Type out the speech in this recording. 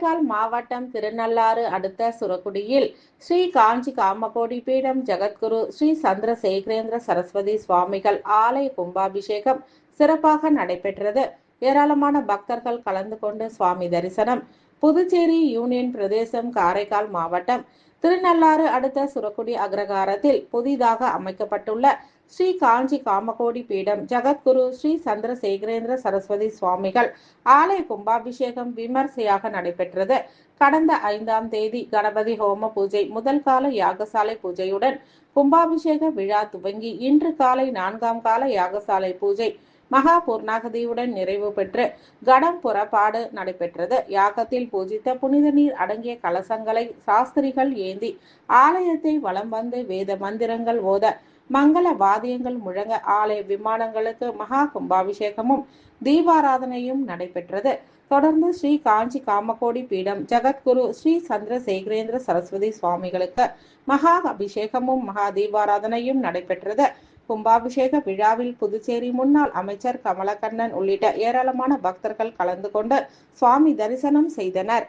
காரைக்கால் மாவட்டம் திருநள்ளாறு அடுத்த சுரக்குடியில் ஸ்ரீ காஞ்சி காமகோடி பீடம் ஜகத்குரு ஸ்ரீ சந்திரசேகரேந்திர சரஸ்வதி சுவாமிகள் ஆலய கும்பாபிஷேகம் சிறப்பாக நடைபெற்றது. ஏராளமான பக்தர்கள் கலந்து கொண்டு சுவாமி தரிசனம். புதுச்சேரி யூனியன் பிரதேசம் காரைக்கால் மாவட்டம் திருநள்ளாறு அடுத்த சுரக்குடி அக்ரகாரத்தில் புதிதாக அமைக்கப்பட்டுள்ள ஸ்ரீ காஞ்சி காமகோடி பீடம் ஜகத்குரு ஸ்ரீ சந்திரசேகரேந்திர சரஸ்வதி சுவாமிகள் ஆலய கும்பாபிஷேகம் விமர்சையாக நடைபெற்றது. கடந்த 5ஆம் தேதி கணபதி ஹோம பூஜை, முதல் கால யாகசாலை பூஜையுடன் கும்பாபிஷேக விழா துவங்கி இன்று காலை 4ஆம் கால யாகசாலை பூஜை மகா பூர்ணாகதியுடன் நிறைவு பெற்று கடம் புறப்பாடு நடைபெற்றது. யாகத்தில் பூஜித்த புனித நீர் அடங்கிய கலசங்களை சாஸ்திரிகள் ஏந்தி ஆலயத்தை வலம் வந்து வேத மந்திரங்கள் ஓத மங்கள வாத்தியங்கள் முழங்க ஆலய விமானங்களுக்கு மகா கும்பாபிஷேகமும் தீபாராதனையும் நடைபெற்றது. தொடர்ந்து ஸ்ரீ காஞ்சி காமகோடி பீடம் ஜகத்குரு ஸ்ரீ சந்திரசேகரேந்திர சரஸ்வதி சுவாமிகளுக்கு மகா அபிஷேகமும் மகா தீபாராதனையும் நடைபெற்றது. கும்பாபிஷேக விழாவில் புதுச்சேரி முன்னாள் அமைச்சர் கமலக்கண்ணன் உள்ளிட்ட ஏராளமான பக்தர்கள் கலந்து கொண்டு சுவாமி தரிசனம் செய்தனர்.